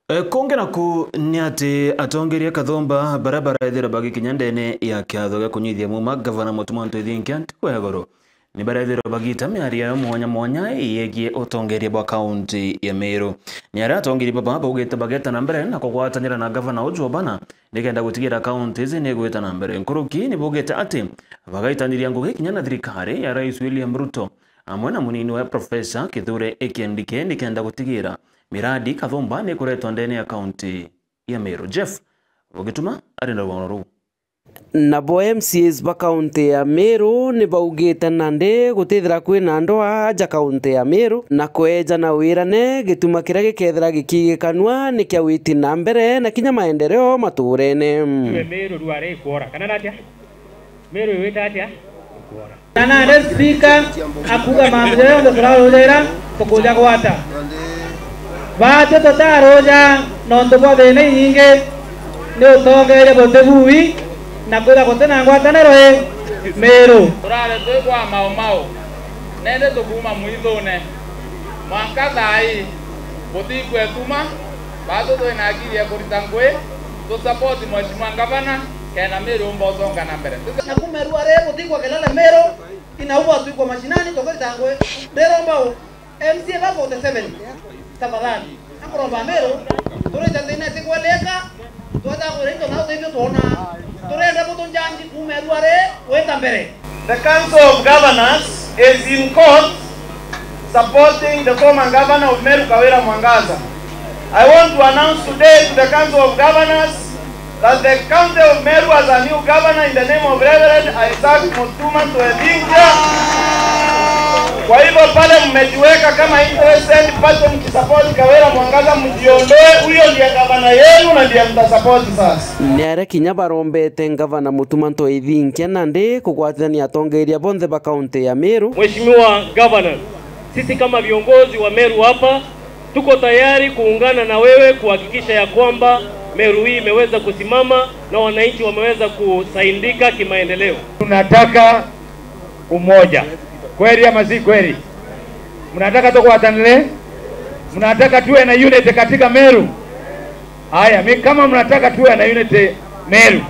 Kongera ku ni ati atongeria Kathomba barabara ethira bagi kinyandene ya kiatho ga kunyithia muma gavana Mutuma Ntwithinkia ntikwegoro ni barethira bagita miaria ya mwanya yegie utongeria bwa kaunti ya Meru ni ara atongeria baba baugite bageta na mbere na kugwatanira na gavana Ojo bana nikenda gutigira kaunti izi ni gwita na mbere nkuruki ni bugite ati bagaitaniria ngugi kinyana thirikari ya Rais William Ruto amwe na munini wa Profesa Kithure Kindiki nikenda gutigira miradi Kathomba ni kuretwa ndene ya kaunti ya Meru. Jeff ugituma arenda rwano nabo MCs ba kaunti ya Meru ni baugite nande gutithira kwina andu aja kaunti ya Meru na kweja na wirane gituma kira gikethira gikigikanwa ni kia witi na mbere na kinya maendeleo maturene Meru ruare kwora kana natia Meru wita atia kwora kana speaker akuga maendeleo ndo turaurira tukuja gwata baate tutaroja nondo kwa bene nyinge ni utongere botebui na kwira gotena ngwatanero Meru turare twikwa mau nende tukuma mwithune mwaka thai butikwe tuma bado twina akili ya kurita ngwe tu support mheshimiwa gavana kena Meru mbozonga na mbere na kumeru are butikwa kelele Meru inaua tu kwa mashinani tokorita ngwe ndero mbao MC babo 47 tafadhali akoromba Meru tureta tena sikweleka tuata kurento na utevyo tuona turenda butonjanji kumeru are weta mbere. The Council of Governors is in court supporting the former governor of Meru, Kawira Mwangaza. I want to announce today to the Council of Governors that the County of Meru has a new governor in the name of Reverend Isaac Mutuma Ntwithinkia. Kwa hivyo pale mmejiweka kama interested person mkisupport Kawira Mwangaza mjiondoe, huyo ndiye gavana yenu na ndiye mtasupport sasa. Niare kinya barombete gavana Mutuma Ntwithinkia nande kugwatania atongeria bonthe ba kaunti ya Meru. Mheshimiwa Governor, sisi kama viongozi wa Meru hapa tuko tayari kuungana na wewe kuhakikisha ya kwamba Meru hii imeweza kusimama na wananchi wameweza kusaidika kimaendeleo. Tunataka umoja. Kweli ama si kweli? Mnataka tukuatanile? Mnataka tuwe na unity katika Meru? Haya, mimi kama mnataka tuwe na unity Meru,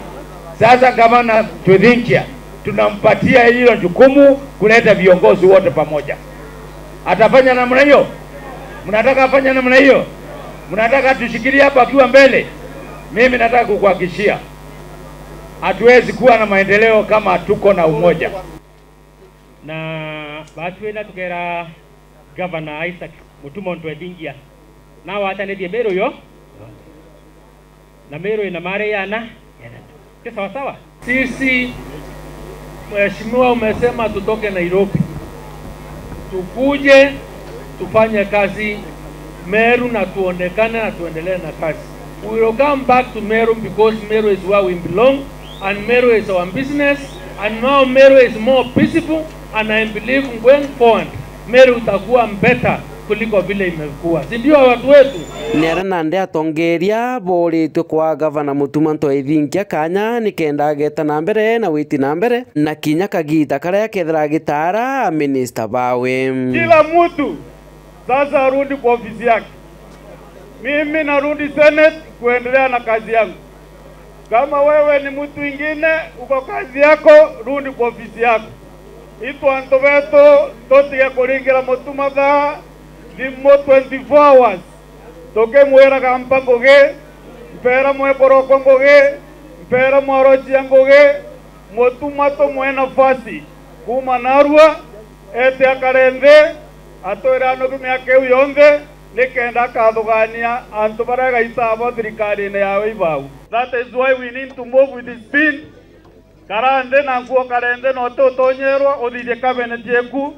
sasa gavana Ntwithinkia tunampatia hilo jukumu kuleta viongozi wote pamoja. Atafanya namna hiyo? Mnataka afanye namna hiyo? Mnataka tushikilie hapa akiwa mbele? Mimi nataka kukuhakikishia hatuwezi kuwa na maendeleo kama tuko na umoja. Na batwena tukera Governor Isaac Mutuma Ntwithinkia na watanethie Meru yo na Meru ina mare yana sawa sawa. Sisi mheshimiwa, umesema tutoke Nairobi tukuje tufanye kazi Meru na tuonekane na tuendelee na kazi. We will come back to Meru because Meru is where we belong and Meru is our business and now Meru is more peaceful and I believe going forward Meru itakuwa better kuliko vile imekuwa. Si ndio watu wetu? Niara nande atongeria boritwe kwa gavana Mutuma Ntwithinkia kanya nikenda geta na mbere na witi na mbere na kinya kagita karia kethira gitara minister bawe. Kila mtu sasa arudi kwa ofisi yake. Mimi narudi Senate kuendelea na kazi yangu. Kama wewe ni mtu mwingine uko kazi yako, rudi kwa ofisi yako. Itwa ntoveto totige kuringira Mutuma tha limo 24 hours. Toke mwera kampa ngoge, mpera mwe koroko ngoge, mpera mworochi ngoge, Mutuma to mwe nafasi. Kuma narua ete akarende atoira no kumyake uyonde nikenda kathugania antu baraga itabo thirikari ne yawe ibau. That is why we need to move with the speed. Karande na nguo karende no totonyerwa uthije cabinet yeku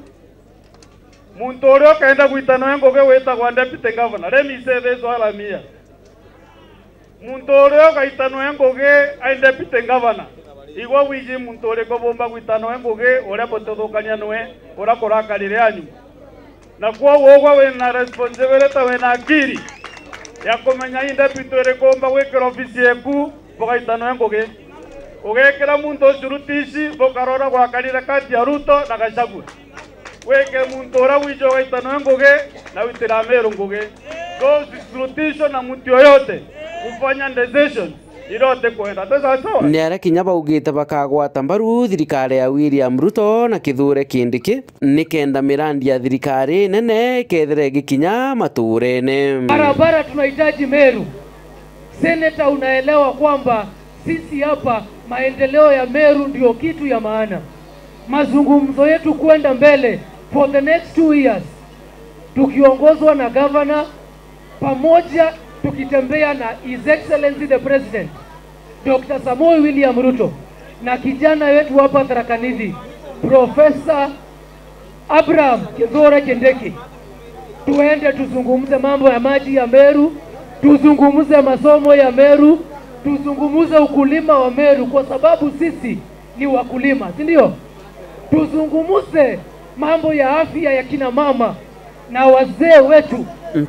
muntu uria kenda gwitano ngoge witagwa deputy governor. Let me say this while I'm here. Muntu uria gaitano ngoge ai deputy governor igwa wiji muntu uria kobomba gwitano ngoge uria botothukania nwe ura kurakarire anyu na kwa woga wena responsibility wena akiri ya kumenya inde pitore komba wekera ofisi yeku bogaitano ngoge ugekera muntu curutici bokarora gwakarire kati ya Ruto na Gachagua weke muntu ura wijo gaitano ngoge na witira Meru ngoge so sisrutisho na mtu yoyote kufanya decision irote kwenda sawa. Nĩarĩa kinya baugĩte bakagwata mbaru thirikari ya William Ruto na Kithure Kindiki nikenda mirandi ya thirikari nene ikethere gikinya maturene. Barabara tunahitaji Meru. Senator, unaelewa kwamba sisi hapa maendeleo ya Meru ndio kitu ya maana. Mazungumzo yetu kwenda mbele for the next 2 years tukiongozwa na governor pamoja, tukitembea na His Excellency the President Dr. Samoei William Ruto na kijana wetu hapa Tharaka Nithi Professor Abraham Kithure Kindiki, tuende tuzungumze mambo ya maji ya Meru, tuzungumze masomo ya Meru, tuzungumze ukulima wa Meru kwa sababu sisi ni wakulima, si ndio? Tuzungumze mambo ya afya ya kina mama na wazee wetu